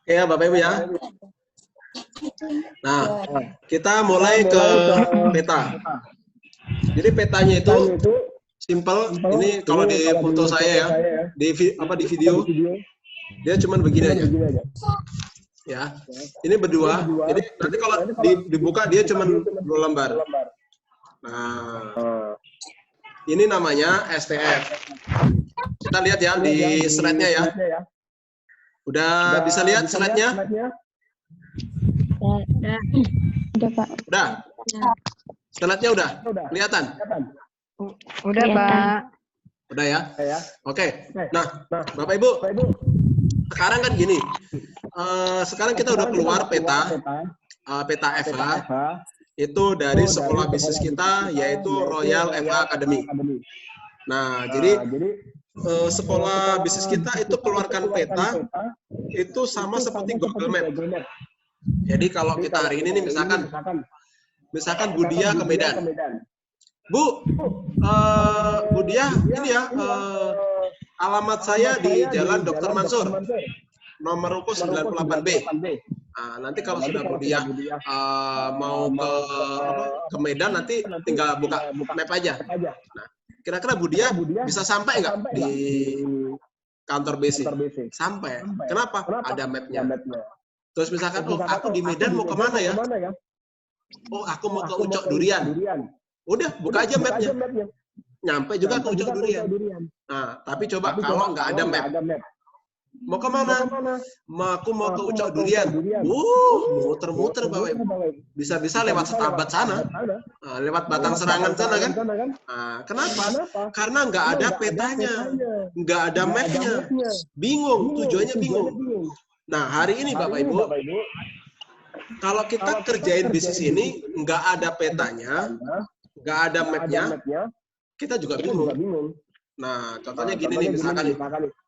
Ya, Bapak Ibu ya. Nah, kita mulai ke peta. Jadi petanya itu simple. Ini kalau di foto saya ya, di video, dia cuman begini aja. Ya, ini berdua. Jadi nanti kalau dibuka dia cuman 2 lembar. Nah, ini namanya STF. Kita lihat ya di slide-nya ya. Udah bisa lihat slide-nya? Udah, Pak. Udah. Slide-nya udah kelihatan? Udah, Pak. Udah ya? Oke. Nah, Bapak Ibu, sekarang kan gini. Sekarang kita udah keluar peta FH itu dari sekolah bisnis kita, yaitu Royal FH Academy. Nah, jadi sekolah bisnis kita itu keluarkan peta itu sama seperti Google Map. Jadi kalau kita hari ini nih misalkan Budia ke Medan. Bu Dia ini ya, alamat saya di Jalan Dr. Mansur, nomor ruko 98B. Nah, nanti kalau sudah Budia mau ke Medan, nanti tinggal buka map aja. Nah, kira-kira Budia bisa sampai nggak di kantor BC? Sampai. Kenapa? Ada mapnya. Terus misalkan, oh aku di Medan mau kemana ya? Oh aku mau ke Ucok Durian. Udah, buka aja mapnya. Nyampe juga ke Ucok Durian. Nah, tapi coba kalau nggak ada map. Mau kemana? Aku mau ke Ucok Durian. Muter-muter Bapak Ibu. Bisa-bisa lewat Setabat sana. Lewat Batang Serangan sana kan? Nah, kenapa? Karena nggak ada petanya. Nggak ada mapnya. Bingung, tujuannya bingung. Nah, hari ini Bapak Ibu, kalau kita kerjain bisnis ini, nggak ada petanya, nggak ada mapnya, kita juga bingung. Nah, contohnya gini nih,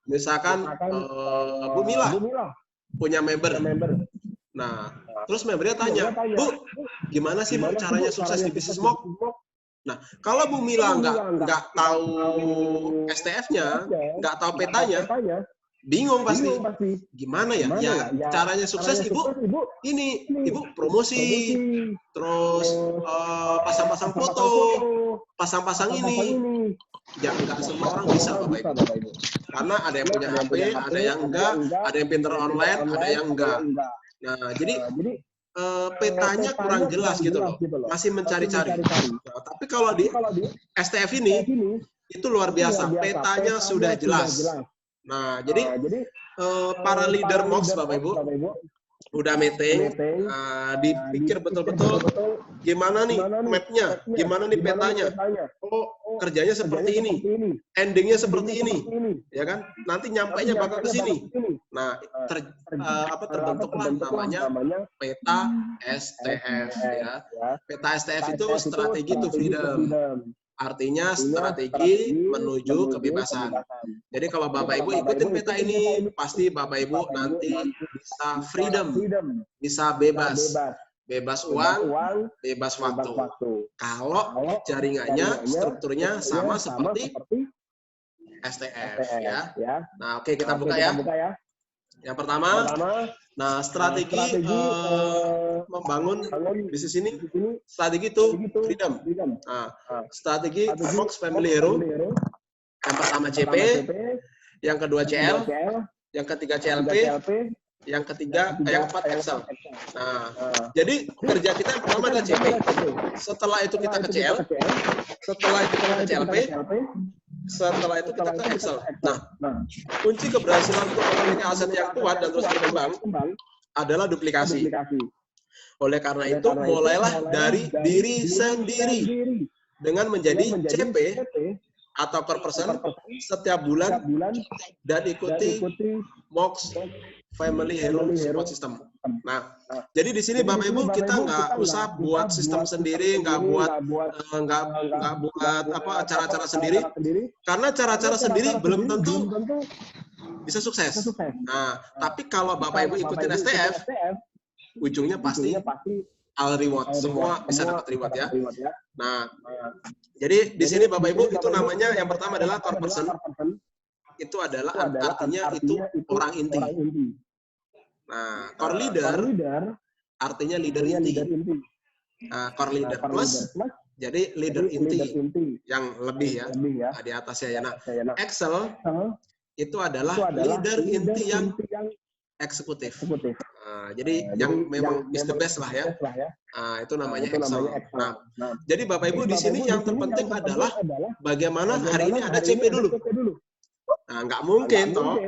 misalkan Bu Mila punya member. Nah, terus membernya tanya, Bu, gimana sih Bu caranya sukses di bisnis Mok? Nah, kalau Bu Mila nggak tahu STF-nya, nggak tahu petanya, bingung pasti. Gimana ya? Ya caranya sukses Ibu ini, Ibu promosi, terus pasang-pasang foto, pasang-pasang ini. Ya nggak semua orang bisa Bapak Ibu. Karena ada yang punya HP, ada yang enggak, ada yang pinter online, ada yang enggak. Nah, jadi petanya kurang jelas gitu loh. Masih mencari-cari. Nah, tapi kalau di STF ini itu luar biasa. Petanya sudah jelas. Nah, jadi para leader MOX Bapak Ibu udah meeting, dipikir betul-betul gimana nih mapnya, gimana nih petanya. Oh, kerjanya seperti ini, endingnya seperti ini, ya kan? Nanti nyampainya bakal ke sini. Nah, terbentuklah namanya peta STF ya. Peta STF itu strategi to freedom. Artinya strategi menuju kebebasan. Jadi kalau Bapak Ibu ikutin peta ini, pasti Bapak Ibu nanti bisa freedom, bisa bebas. Bebas uang, bebas waktu. Kalau jaringannya, strukturnya sama seperti STF ya. Nah, oke kita buka ya. Yang pertama, nah strategi membangun bisnis ini, strategi itu freedom. Nah, strategi Fox Family Hero. Yang pertama CP, yang kedua CL, yang ketiga CLP, yang keempat Excel. Nah, jadi kerja kita yang pertama adalah CP. Setelah itu kita ke CL, setelah itu kita ke CLP, setelah itu kita ke Excel. Nah, kunci keberhasilan untuk memiliki aset yang kuat dan terus berkembang adalah duplikasi. Oleh karena itu, mulailah dari diri sendiri dengan menjadi CP atau per person setiap bulan dan ikuti MOX Family Hero Support System. Nah, jadi di sini Bapak Ibu kita nggak usah buat sistem sendiri, nggak buat apa cara-cara sendiri, karena cara-cara sendiri belum tentu bisa sukses. Nah, tapi kalau Bapak Ibu ikutin STF, ujungnya pasti all reward, semua bisa dapat reward ya. Nah, jadi di sini Bapak Ibu itu namanya yang pertama adalah core person. Itu adalah artinya itu orang inti. Nah, core leader artinya leader inti. Nah, core leader plus jadi leader inti yang lebih ya di atasnya ya. Nah, Excel itu adalah leader inti yang eksekutif. Nah, jadi yang memang is the best lah ya. Nah, itu namanya Excel. Nah, jadi Bapak Ibu di sini yang terpenting adalah bagaimana hari ini ada CP dulu. Nah, nggak mungkin toh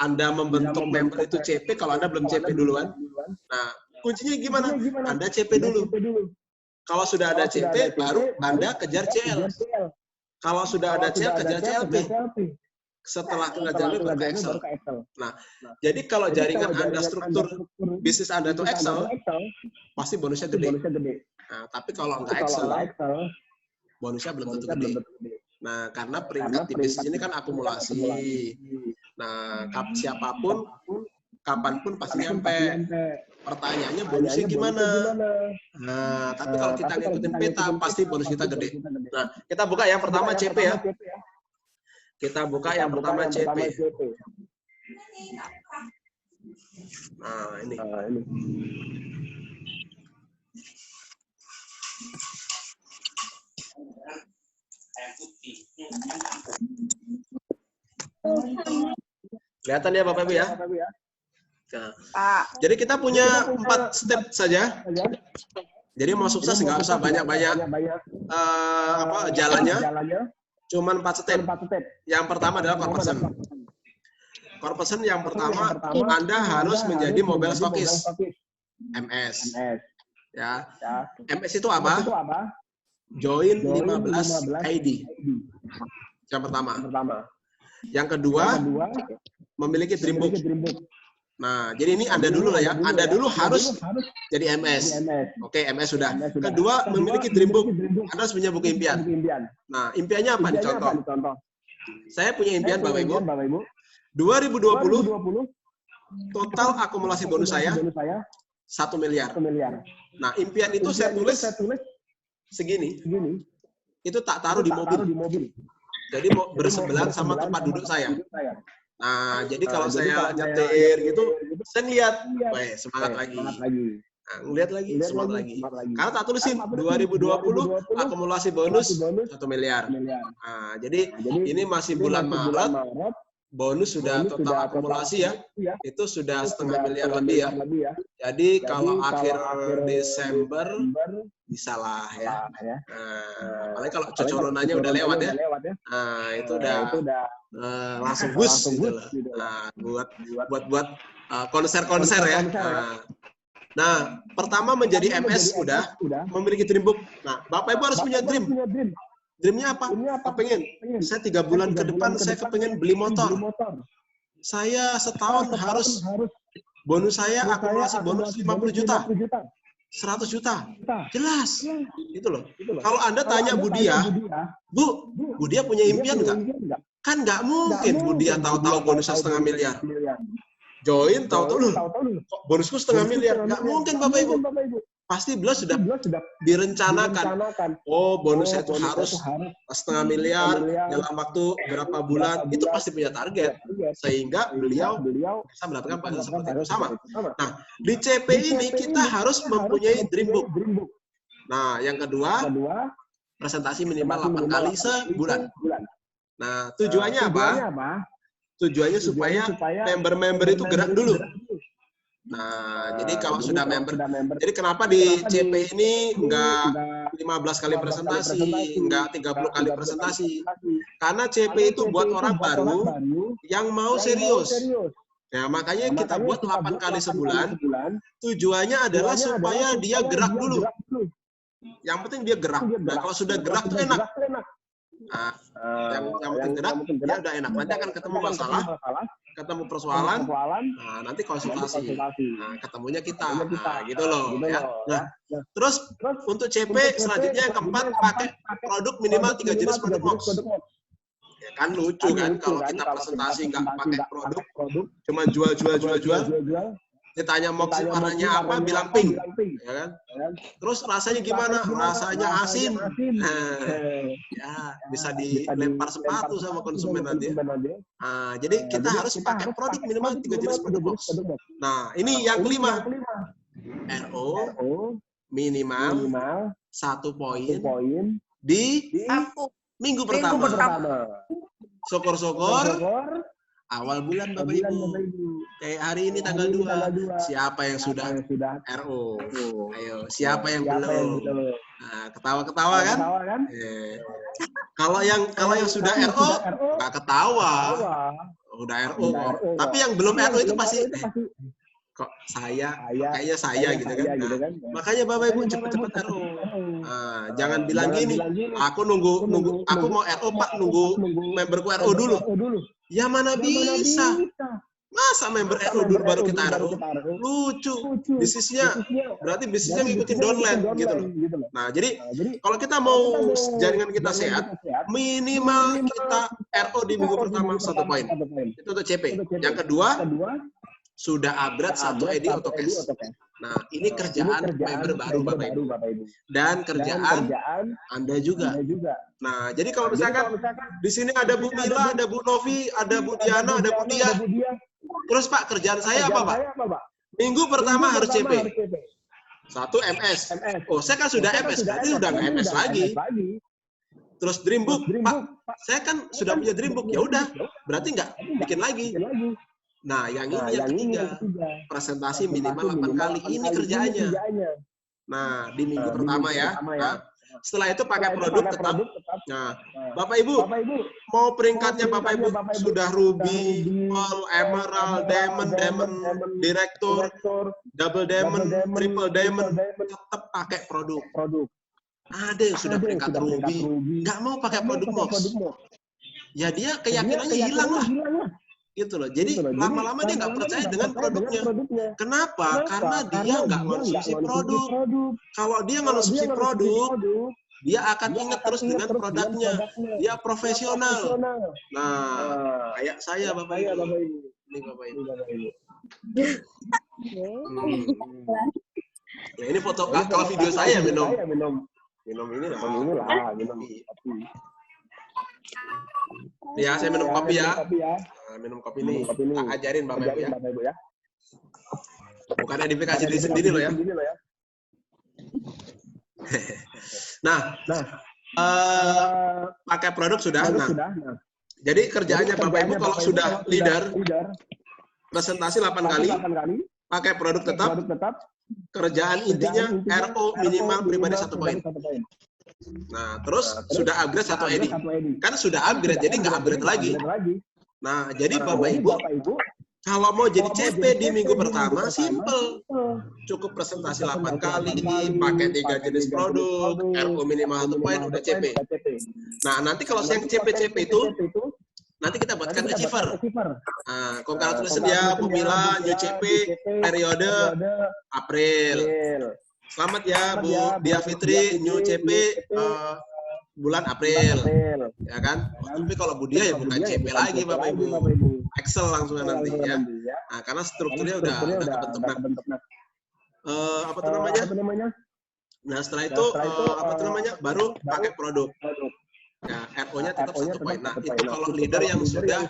Anda membentuk member itu CP kalau Anda belum CP duluan. Nah, kuncinya gimana? Anda CP dulu. Kalau sudah ada CP, baru Anda kejar CL. Kalau sudah ada CL, kejar CLP. Setelah kejar baru ke Excel. Nah, jadi kalau jaringan Anda struktur bisnis Anda itu Excel, pasti bonusnya gede. Nah, tapi kalau nggak Excel, bonusnya belum tentu gede. Nah, karena peringkat di bisnis ini kan akumulasi. Nah, siapapun, kapanpun pasti nyampe. Pertanyaannya bonusnya gimana? Nah, tapi kalau kita ngikutin peta, pasti bonus kita gede. Nah, kita buka yang pertama CP ya. Kita buka yang pertama CP. Nah, ini. Kelihatan ya Bapak Ibu ya? Nah, jadi kita punya 4 step saja. Jadi mau sukses nggak usah banyak-banyak jalannya. Cuman 4 step. Yang pertama adalah core person. Core person yang pertama, Anda harus menjadi mobile stockist. MS. Ya. MS itu apa? Join 15 ID. Yang pertama. Yang kedua, memiliki dream book. Nah, jadi ini Anda dulu lah ya. Anda dulu harus jadi MS. Oke, MS sudah. Kedua, memiliki dream book. Anda harus punya buku impian. Nah, impiannya apa? Contoh. Saya punya impian, Bapak Ibu. 2020, total akumulasi bonus saya 1 miliar. Nah, impian itu saya tulis segini. Itu tak taruh di mobil. Jadi bersebelahan sama tempat duduk saya. Nah, jadi kalau saya nyetir gitu, saya lihat, wah, semangat lagi. Nah, ngeliat lagi, semangat lagi. Karena tak tulisin 2020 akumulasi bonus 1 miliar. Nah, jadi ini masih bulan Maret, bonus sudah total akumulasi ya, itu sudah 1,5 miliar lebih ya. Jadi kalau akhir Desember bisa lah ya. Nah, apalagi kalau cocoronannya udah lewat ya. Nah, itu udah langsung bus gitu loh. Nah, buat konser-konser ya. Nah, pertama menjadi MS udah memiliki dream book. Nah, Bapak Ibu harus punya dream. Dreamnya apa? Kepengen. Saya 3 bulan ke depan saya kepengen beli motor. Saya setahun harus bonus saya akumulasi bonus 50 juta. 100 juta. Jelas. Gitu loh. Kalau Anda tanya Budia, Bu Dia punya impian nggak? Kan nggak mungkin Budia tahu-tahu bonusnya 1,5 miliar. Join tahu-tahu kok bonusku 1,5 miliar. Nggak mungkin Bapak Ibu. Pasti beliau sudah direncanakan. Oh, bonusnya itu harus 1,5 miliar dalam waktu berapa bulan. Itu pasti punya target. Sehingga beliau bisa mendapatkan pahala seperti itu sama. Nah, di CP ini kita harus mempunyai dream book. Nah, yang kedua, presentasi minimal 8 kali sebulan. Nah, tujuannya apa? Tujuannya supaya member-member itu gerak dulu. Nah, jadi kalau sudah member, jadi kenapa di CP ini enggak 15 kali presentasi, enggak 30 kali presentasi? Karena CP itu buat orang baru yang mau serius. Ya, makanya kita buat 8 kali sebulan. Tujuannya adalah supaya dia gerak dulu. Yang penting dia gerak. Nah, kalau sudah gerak itu enak. Nah, yang penting gerak, ya udah enak. Nanti akan ketemu masalah, ketemu persoalan, nah nanti konsultasi. Nah, ketemunya kita, nah, gitu loh. Ya. Nah, terus untuk CP selanjutnya yang keempat, pakai produk minimal 3 jenis produk MOX. Ya kan lucu kan kalau kita presentasi nggak pakai produk, cuma jual. Ditanya MOX warnanya apa, bilang pink, ya kan? Terus rasanya gimana? Rasanya asin. Ya, bisa dilempar sepatu sama konsumen nanti. Nah, jadi kita harus pakai produk minimal 3 jenis produk MOX. Nah, ini yang kelima. RO minimal 1 poin di minggu pertama. Syukur-syukur awal bulan Bapak Ibu. Kayak hari ini tanggal 2. Siapa yang sudah RO? Ayo, siapa yang belum? Nah, ketawa-ketawa kan? Kalau yang sudah RO nggak ketawa. Udah RO kok. Tapi yang belum RO itu pasti kok kayaknya saya gitu kan. Nah, makanya Bapak Ibu cepet-cepet RO. Nah, jangan bilang gini, aku nunggu aku mau RO Pak, nunggu memberku RO dulu. Ya mana bisa. Masa member RO dulu baru kita RO? Lucu. Berarti bisnisnya ngikutin downline gitu loh. Nah, jadi kalau kita mau jaringan kita sehat, minimal kita RO di minggu pertama 1 poin. Itu untuk CP. Yang kedua, sudah upgrade 1 ID AutoCash. Nah, ini kerjaan member baru Bapak Ibu. Dan kerjaan Anda juga. Nah, jadi kalau misalkan di sini ada Bu Mila, ada Bu Novi, ada Bu Diana, ada Bu Dia. Terus Pak, kerjaan saya apa Pak? Minggu pertama harus CP. 1 MS. Oh, saya kan sudah MS, berarti udah nggak MS lagi. Terus Dreambook, Pak, saya kan sudah punya Dreambook. Ya udah, berarti nggak bikin lagi. Nah, yang ini yang ketiga, presentasi minimal 8 kali. Ini kerjaannya. Nah, di minggu pertama ya. Nah, setelah itu pakai produk tetap. Nah, Bapak Ibu, mau peringkatnya Bapak Ibu sudah Ruby, All, Emerald, Diamond, Director, Double Diamond, Triple Diamond, tetap pakai produk. Ada yang sudah peringkat Ruby, nggak mau pakai produk MOX. Ya dia keyakinannya hilang lah. Gitu loh. Jadi lama-lama dia nggak percaya dengan produknya. Kenapa? Karena dia nggak mengonsumsi produk. Kalau dia mengonsumsi produk, dia akan ingat terus dengan produknya. Dia profesional. Nah, kayak saya Bapak Ibu. Ini Bapak Ibu. Ya, ini foto kalau video saya minum ini lah. Ya, saya minum kopi ya. Nah, minum kopi nih. Ajarin Bapak Ibu ya. Bukan edifikasi diri sendiri loh ya. Nah, pakai produk sudah. Nah, jadi kerjaannya Bapak Ibu kalau sudah leader, presentasi 8 kali, pakai produk tetap, kerjaan intinya RO minimal pribadi 1 poin. Nah, terus sudah upgrade 1 ID. Kan sudah upgrade, jadi nggak upgrade lagi. Nah, jadi Bapak Ibu, kalau mau jadi CP di minggu pertama, simple. Cukup presentasi 8 kali, pakai 3 jenis produk, RO minimal 1 poin, udah CP. Nah, nanti kalau yang CP-CP itu, nanti kita buatkan achiever. Nah, congratulations ya, Bu Mila, new CP, periode April. Selamat ya Bu Dia Fitri, new CP bulan April, ya kan? Tapi kalau Bu Dia ya bukan CP lagi Bapak Ibu, Excel langsung nanti ya. Nah, karena strukturnya udah kebentuk. Apa tuh namanya? Nah, setelah itu baru pakai produk. Nah, RO-nya tetap 1 poin. Nah, itu kalau leader yang sudah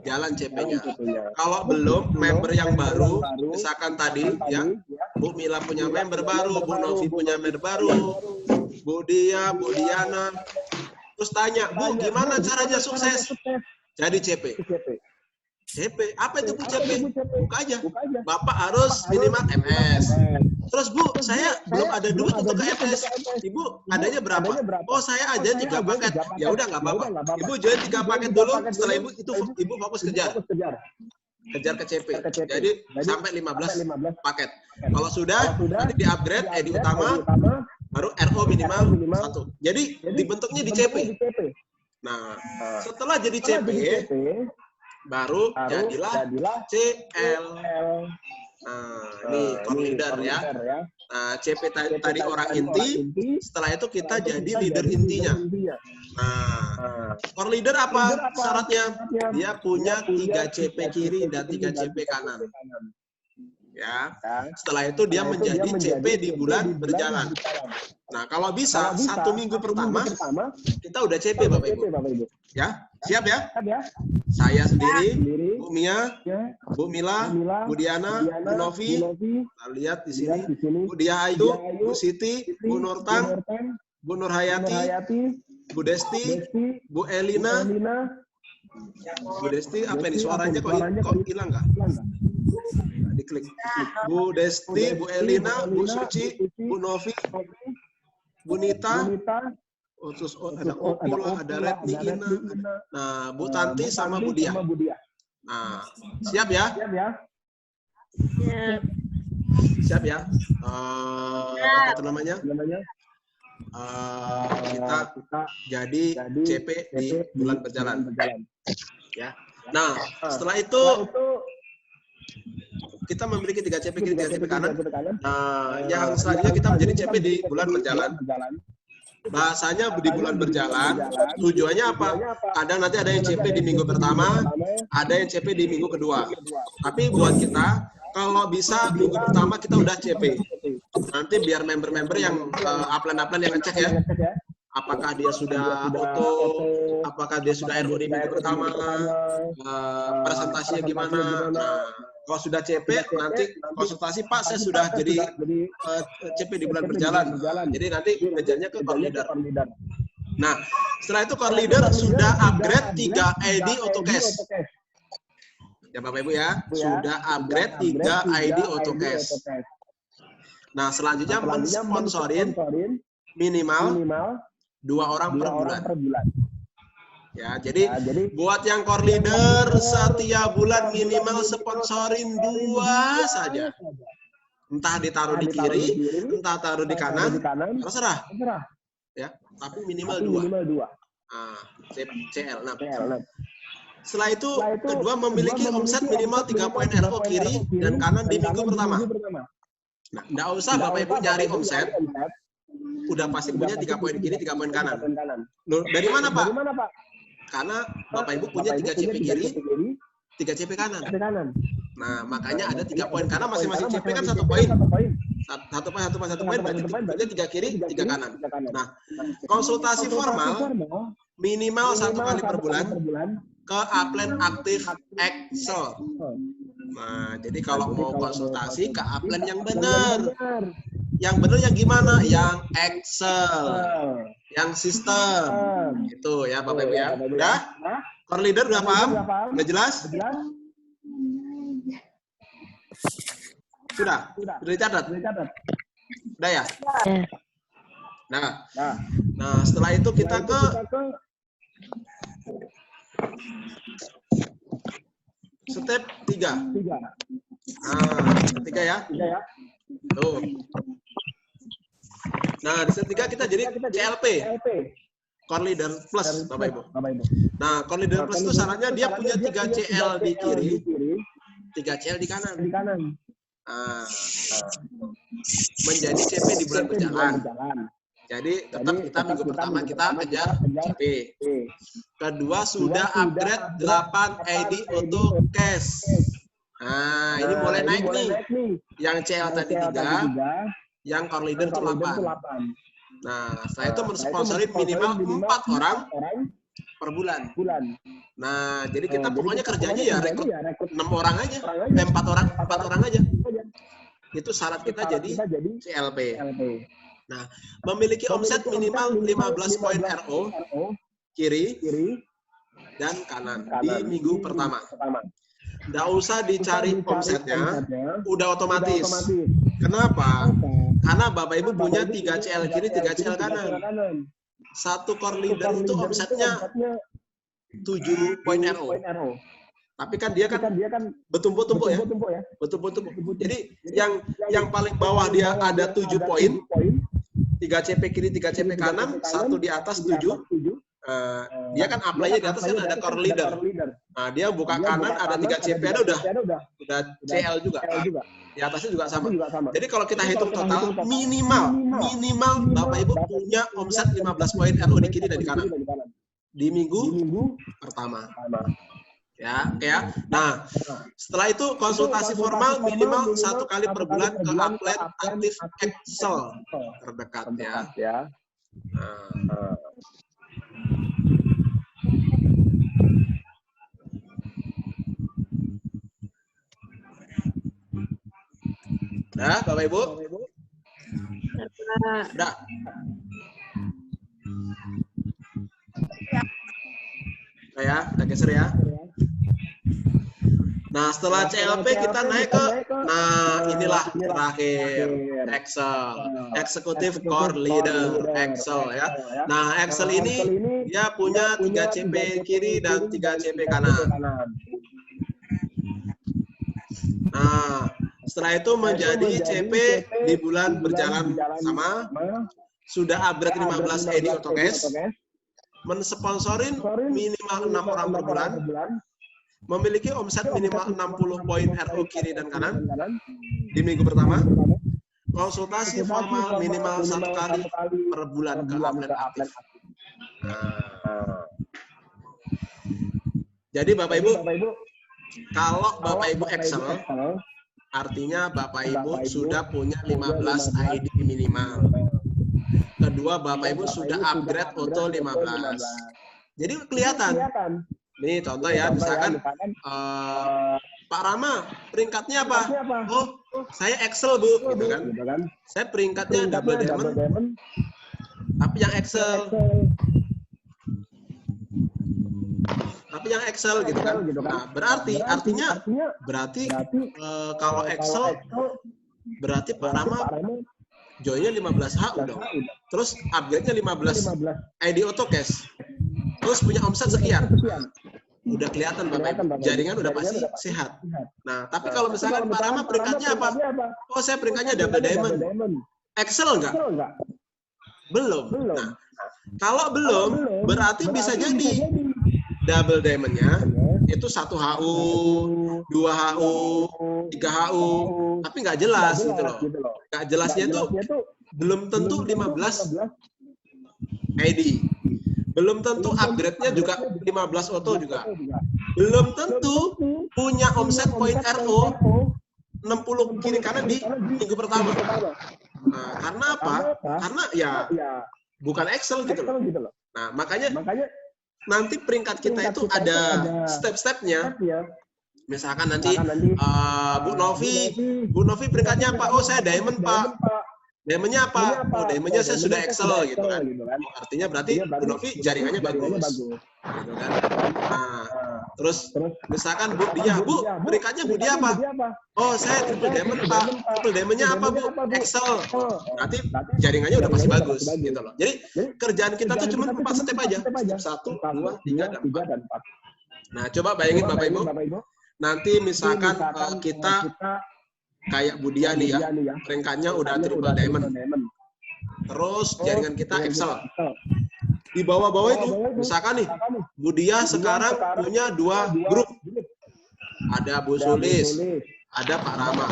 jalan CP-nya. Kalau belum, member yang baru, misalkan tadi ya, Bu Mila punya member baru, Bu Novi punya member baru, Bu Dia, Bu Diana. Terus tanya, Bu, gimana caranya sukses? Jadi CP. CP, apa itu Bu CP? Buka aja. Bapak harus minimal MS. Terus Bu, saya belum ada duit untuk ke MS. Ibu adanya berapa? Oh, saya aja 3 paket. Ya udah nggak apa-apa. Ibu join 3 paket dulu. Setelah Ibu fokus kejar ke CP. Jadi sampai 15 paket. Kalau sudah nanti di upgrade ID utama baru RO minimal 1. Jadi dibentuknya di CP. Nah, setelah jadi CP, baru jadilah CL. Nah, ini core leader ya. Nah, CP tadi orang inti, setelah itu kita jadi leader intinya. Nah, core leader apa syaratnya? Dia punya 3 CP kiri dan 3 CP kanan. Ya, setelah itu dia menjadi CP di bulan berjalan. Nah, kalau bisa 1 minggu pertama kita udah CP Bapak Ibu. Ya, siap ya? Saya sendiri, Bu Mia, Bu Mila, Bu Diana, Bu Novi. Kita lihat di sini, Bu Dia Ayu, Bu Siti, Bu Nurtan, Bu Nurhayati, Bu Desti, Bu Elina. Bu Desti apa ini suaranya kok hilang nggak? Diklik. Bu Desti, Bu Elina, Bu Suci, Bu Novi, Bu Nita, terus ada Opula, ada Retni Ina, nah Bu Tanti sama Bu Dia. Nah, siap ya? Siap ya? Apa itu namanya? Kita jadi CP di bulan berjalan. Ya. Nah, setelah itu kita memiliki 3 CP kiri, 3 CP kanan. Nah, yang selanjutnya kita menjadi CP di bulan berjalan. Bahasanya di bulan berjalan, tujuannya apa? Kadang nanti ada yang CP di minggu pertama, ada yang CP di minggu kedua. Tapi buat kita, kalau bisa minggu pertama kita udah CP. Nanti biar member-member yang upline yang ngecek ya. Apakah dia sudah auto, apakah dia sudah RO di minggu pertama, presentasinya gimana. Nah, kalau sudah CP, nanti konsultasi, Pak, saya sudah jadi CP di bulan berjalan. Jadi nanti ngejarnya ke core leader. Nah, setelah itu core leader sudah upgrade 3 ID AutoCash. Ya Bapak Ibu ya, sudah upgrade 3 ID AutoCash. Nah, selanjutnya mensponsorin minimal 2 orang per bulan. Ya, jadi buat yang core leader setiap bulan minimal sponsorin 2 saja. Entah ditaruh di kiri, entah taruh di kanan, terserah. Ya, tapi minimal 2. Nah, CL. Nah, setelah itu kedua memiliki omset minimal 3 poin RO kiri dan kanan di minggu pertama. Nah, enggak usah Bapak Ibu cari omset. Udah pasti punya 3 poin kiri, 3 poin kanan. Loh, dari mana Pak? Karena Bapak Ibu punya 3 CP kiri, 3 CP kanan. Nah, makanya ada 3 poin. Karena masing-masing CP kan 1 poin. 1 poin, berarti punya 3 kiri, 3 kanan. Nah, konsultasi formal minimal 1 kali per bulan ke upline aktif Excel. Nah, jadi kalau mau konsultasi ke upline yang benar. Yang benar yang gimana? Yang Excel. Yang sistem. Itu ya Bapak Ibu ya. Udah? Core leader udah paham? Udah jelas? Sudah? Sudah dicatat? Udah ya? Nah, setelah itu kita ke step 3. Nah, ketiga ya. Tuh. Nah, di step 3 kita jadi CLP. Core Leader Plus, Bapak Ibu. Nah, Core Leader Plus itu syaratnya dia punya 3 CL di kiri, 3 CL di kanan. Nah, menjadi CP di bulan berjalan. Jadi tetap kita minggu pertama kita kejar CP. Kedua sudah upgrade 8 ID AutoCash. Nah, ini mulai naik nih. Yang CL tadi 3, yang core leader itu 8. Nah, saya itu mensponsori minimal 4 orang per bulan. Nah, jadi kita pokoknya kerjanya ya rekrut 6 orang aja. 4 orang aja. Itu syarat kita jadi CLP. Nah, memiliki omset minimal 15 poin RO kiri dan kanan di minggu pertama. Nggak usah dicari omsetnya, udah otomatis. Kenapa? Karena Bapak Ibu punya 3 CL kiri, 3 CL kanan. Satu core leader itu omsetnya 7 poin RO. Tapi kan dia kan bertumpuk-tumpuk ya. Bertumpuk-tumpuk. Jadi yang paling bawah dia ada 7 poin, 3 CP kiri, 3 CP kanan, satu di atas 7. Dia kan apply-nya di atas kan ada core leader. Nah, dia buka kanan ada 3 CP, ada udah CL juga. Di atasnya juga sama. Jadi kalau kita hitung total minimal Bapak Ibu punya omset 15 poin RO di kiri dan di kanan di minggu pertama. Ya. Nah, setelah itu konsultasi formal minimal 1 kali per bulan ke upline aktif Excel terdekat ya. Nah, Bapak Ibu? Udah. Udah geser ya. Nah, setelah CLP kita naik ke, inilah terakhir, Excel. Executive Core Leader, Excel ya. Nah, Excel ini dia punya 3 CP kiri dan 3 CP kanan. Nah, setelah itu menjadi CP di bulan berjalan sama, sudah upgrade 15 ID AutoCash, mensponsorin minimal 6 orang per bulan, memiliki omset minimal 60 poin RO kiri dan kanan di minggu pertama, konsultasi formal minimal 1 kali per bulan ke upline aktif. Jadi Bapak Ibu, kalau Bapak Ibu Excel, artinya Bapak Ibu sudah punya 15 ID minimal. Kedua, Bapak Ibu sudah upgrade auto 15. Jadi kelihatan. Nih contoh ya, misalkan Pak Rama peringkatnya apa? Oh, saya Excel Bu, gitu kan? Saya peringkatnya double diamond, tapi yang Excel. Gitu kan? Nah, artinya kalau Excel berarti Pak Rama joinnya 15H udah. Terus upgrade-nya 15 ID AutoCash. Terus punya omset sekian. Udah kelihatan Bapak Ibu, jaringan udah pasti sehat. Nah, tapi kalau misalkan Pak Rama peringkatnya apa? Oh, saya peringkatnya double diamond. Excel enggak? Belum. Nah, kalau belum, berarti bisa jadi double diamond-nya itu 1 HU, 2 HU, 3 HU, tapi nggak jelas gitu loh. Nggak jelasnya itu belum tentu 15 ID. Belum tentu upgrade-nya juga 15 auto juga. Belum tentu punya omset poin RO 60 kiri kanan di minggu pertama. Nah, karena apa? Karena ya bukan Excel gitu loh. Nah, makanya nanti peringkat kita itu ada step-stepnya. Misalkan nanti Bu Novi peringkatnya apa? Oh, saya diamond Pak. Diamondnya apa? Oh, diamondnya saya sudah Excel gitu kan. Artinya berarti Bu Novi jaringannya bagus. Gitu kan. Nah, terus misalkan Bu Dia, Bu peringkatnya Bu Dia apa? Oh, saya triple diamond Pak. Triple diamondnya apa Bu? Excel. Berarti jaringannya udah pasti bagus gitu loh. Jadi kerjaan kita tuh cuma 4 step aja. Step 1, 2, 3, dan 4. Nah, coba bayangin Bapak Ibu. Nanti misalkan kita kayak Bu Dia nih ya, peringkatnya udah triple diamond. Terus jaringan kita Excel. Di bawah-bawah itu, misalkan nih, Bu Dia sekarang punya 2 grup. Ada Bu Sulis, ada Pak Rama.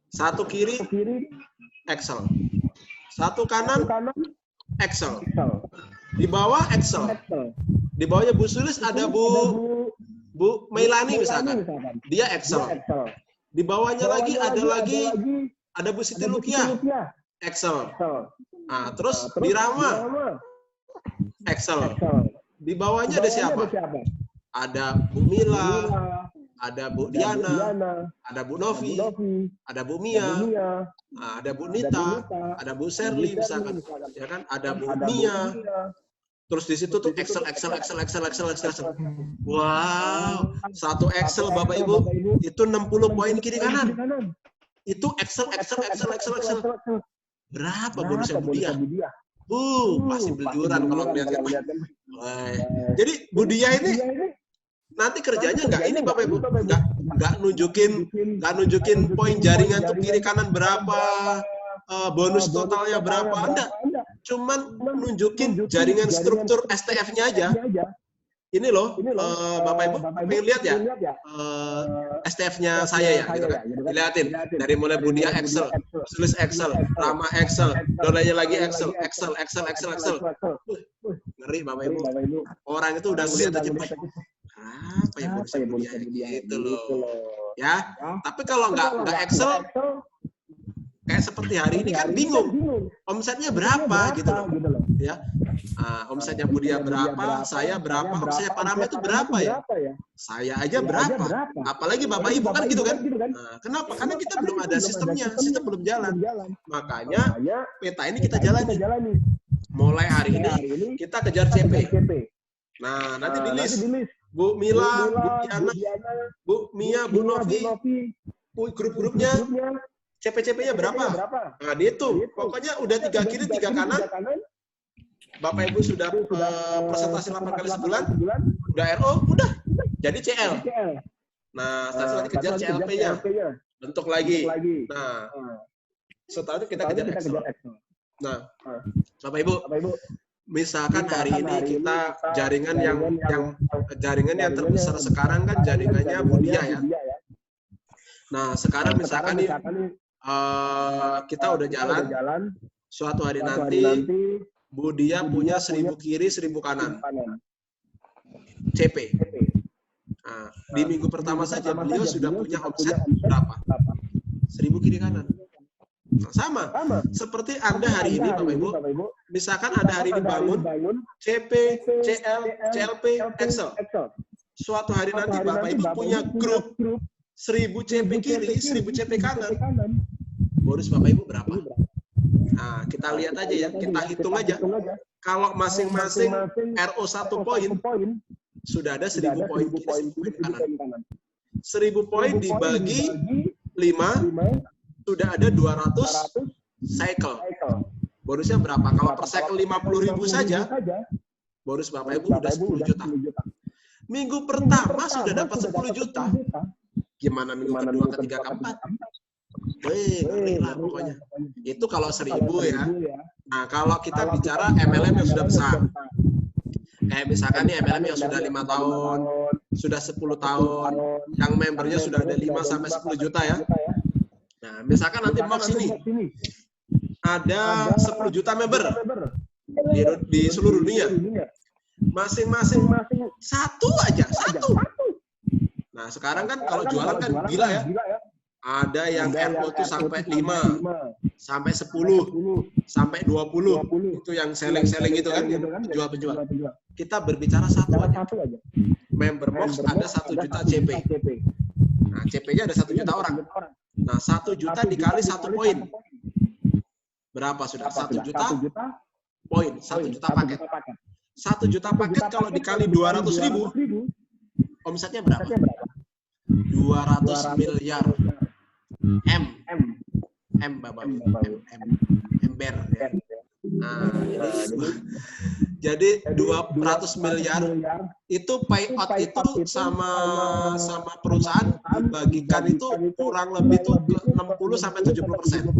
Satu kiri, Excel. Satu kanan, Excel. Di bawah Excel. Di bawahnya Bu Sulis ada Bu Meilani misalkan. Dia Excel. Di bawahnya lagi ada Bu Siti Lukia, Excel. Nah, terus di Rama, Excel. Di bawahnya ada siapa? Ada Bu Mila, ada Bu Diana, ada Bu Novi, ada Bu Mia, ada Bu Nita, ada Bu Sherly misalkan, ya kan? Ada Bu Mia. Terus di situ tuh Excel. Wow, satu Excel Bapak Ibu itu 60 poin kiri kanan. Itu Excel. Berapa bonusnya Bu Dia? Pasti beliuran kalau melihat. Jadi Bu Dia ini nanti kerjanya nggak ini Bapak Ibu, nggak nunjukin poin jaringan tuh kiri kanan berapa, bonus totalnya berapa, enggak. Cuman nunjukin jaringan struktur STF-nya aja. Ini loh, Bapak Ibu pengen lihat ya STF-nya saya ya, gitu kan? Dilihatin dari mulai Budia Excel, Sulis Excel, Rama Excel, Dolanya lagi Excel. Ngeri Bapak Ibu. Orang itu udah ngeliat aja, apa yang bonusnya Budia gitu loh. Ya, tapi kalau nggak Excel, kayak seperti hari ini kan bingung, omsetnya berapa gitu loh, ya. Omsetnya Budia berapa, saya berapa, omsetnya Parama itu berapa ya? Saya aja berapa? Apalagi Bapak Ibu kan gitu kan? Kenapa? Karena kita belum ada sistemnya, sistem belum jalan. Makanya peta ini kita jalani. Mulai hari ini kita kejar CP. Nah, nanti di list Bu Mila, Bu Diana, Bu Mia, Bu Novi, grup-grupnya. CP-CP-nya berapa? Nah, dihitung. Pokoknya udah 3 kiri, 3 kanan. Bapak Ibu sudah presentasi 8 kali sebulan, udah RO, udah. Jadi CL. Nah, setelah itu kejar CLP-nya. Bentuk lagi. Nah, setelah itu kita kejar Excel. Nah, Bapak Ibu, misalkan hari ini kita jaringan yang terbesar sekarang kan jaringannya Budia ya. Nah, sekarang misalkan nih, kita udah jalan, suatu hari nanti Budia punya 1000 kiri, 1000 kanan. CP. Nah, di minggu pertama saja beliau sudah punya omset berapa? 1000 kiri kanan. Nah, sama. Seperti Anda hari ini, Bapak Ibu, misalkan Anda hari ini bangun CP, CL, CLP, Excel. Suatu hari nanti Bapak Ibu punya grup 1000 CP kiri, 1000 CP kanan. Bonus Bapak Ibu berapa? Nah, kita lihat aja ya, kita hitung aja. Kalau masing-masing RO 1 poin, sudah ada 1000 poin kiri, 1000 poin kanan. 1000 poin dibagi 5, sudah ada 200 cycle. Bonusnya berapa? Kalau per cycle 50.000 saja, bonus Bapak Ibu udah 10 juta. Minggu pertama sudah dapat 10 juta. Gimana minggu kedua, ketiga, keempat? Ngeri lah pokoknya. Itu kalau 1000 ya. Nah, kalau kita bicara MLM yang sudah besar. Kayak misalkan nih MLM yang sudah 5 tahun, sudah 10 tahun, yang membernya sudah ada 5 sampai 10 juta ya. Nah, misalkan nanti Mox ini ada 10 juta member di seluruh dunia. Masing-masing satu aja, satu. Nah, sekarang kan kalau jualan kan gila ya. Ada yang RO itu sampai 5, sampai 10, sampai 20. Itu yang selling-selling itu kan, penjual-penjual. Kita berbicara satu aja. Member Mox ada 1 juta CP. Nah, CP-nya ada 1 juta orang. Nah, 1 juta dikali 1 poin. Berapa sudah? 1 juta poin, 1 juta paket. 1 juta paket kalau dikali 200.000, omsetnya berapa? 200 miliar. Bapak. Ember. Ya. Nah, jadi 200 miliar itu payout itu sama perusahaan dibagikan itu kurang lebih tuh 60 sampai 70%.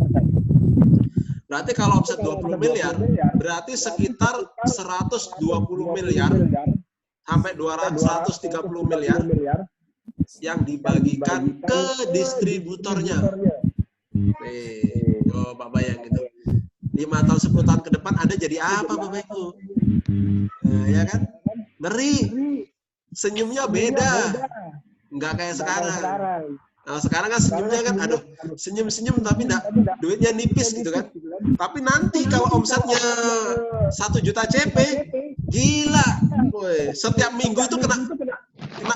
Berarti kalau omset 20 miliar, berarti sekitar 120 miliar sampai 230 miliar yang dibagikan ke distributornya. Bapak yang gitu. 5 tahun 10 tahun ke depan Anda jadi apa Bapak Ibu? Nah, ya kan? Ngeri. Senyumnya beda. Nggak kayak sekarang. Nah, sekarang kan senyumnya kan, aduh, senyum-senyum tapi duitnya nipis gitu kan. Tapi nanti kalau omsetnya 1 juta CP, gila. Woy, setiap minggu itu kena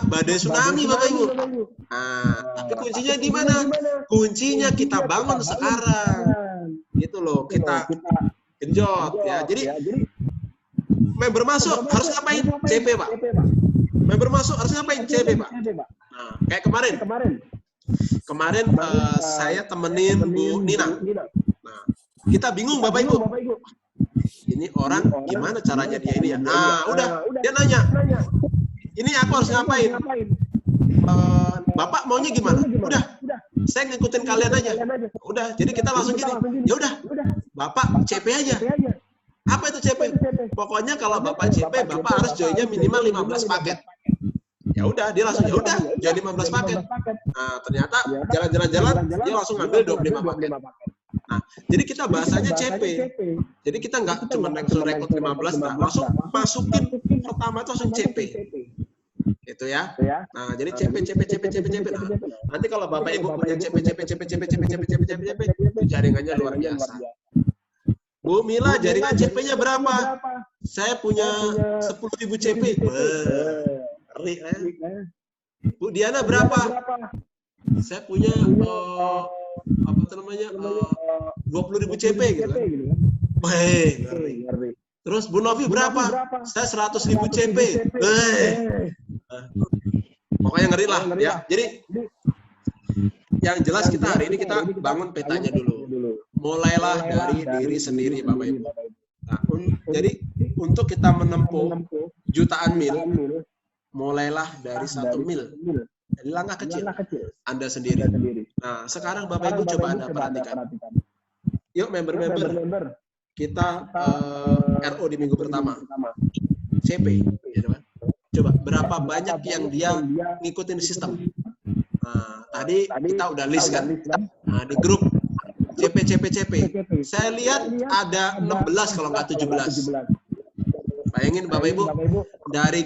badai tsunami Bapak Ibu. Nah, tapi kuncinya di mana? Kuncinya kita bangun sekarang. Gitu loh, kita genjot ya. Jadi member masuk harus ngapain? CP Pak. Member masuk harus ngapain? CP Pak. Nah, kayak kemarin saya temenin Bu Nina. Nah, kita bingung Bapak Ibu. Ini orang gimana caranya dia ini ya? Nah, udah dia nanya. Ini aku harus ngapain? Bapak maunya gimana? Udah. saya ngikutin kalian aja. Udah, jadi kita langsung gini. Ya udah, Bapak CP aja. Apa itu CP? Pokoknya kalau Bapak CP, Bapak harus joinnya minimal 15 paket. Ya udah, dia langsung ya udah join 15 paket. Nah, ternyata jalan-jalan dia langsung ngambil 25 paket. Nah, jadi kita bahasanya CP. Jadi kita nggak cuma rekrut 15, nggak, langsung masukin pertama itu langsung CP. Itu ya. Nah, jadi CP. Nah, nanti kalau Bapak Ibu punya CP, itu jaringannya luar biasa. Bu Mila, jaringan CP-nya berapa? Saya punya 10.000 CP. Ngeri, Bu Diana berapa? Saya punya 20.000 CP gitu kan. Ngeri. Terus Bu Novi berapa? Saya 100.000 CP. Pokoknya ngeri lah ya. Jadi yang jelas kita hari ini kita bangun petanya dulu. Mulailah dari diri sendiri Bapak Ibu. Nah, jadi untuk kita menempuh jutaan mil, mulailah dari 1 mil. Jadi langkah kecil. Anda sendiri. Nah, sekarang Bapak Ibu coba Anda perhatikan. Yuk member-member. Kita RO di minggu pertama. CP. Coba berapa banyak yang dia ngikutin sistem. Nah, tadi kita udah list kan. Nah, di grup CP. Saya lihat ada 16 kalau nggak 17. Bayangin Bapak Ibu, dari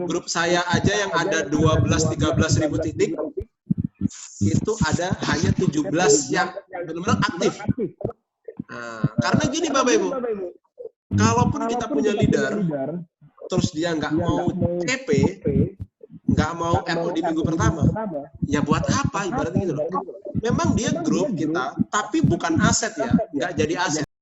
grup saya aja yang ada 12-13 ribu titik, itu ada hanya 17 yang benar-benar aktif. Nah, karena gini Bapak Ibu, kalaupun kita punya leader, terus dia nggak mau CP, nggak mau RO di minggu pertama, ya buat apa ibaratnya gitu loh. Memang dia grup kita, tapi bukan aset ya, nggak jadi aset.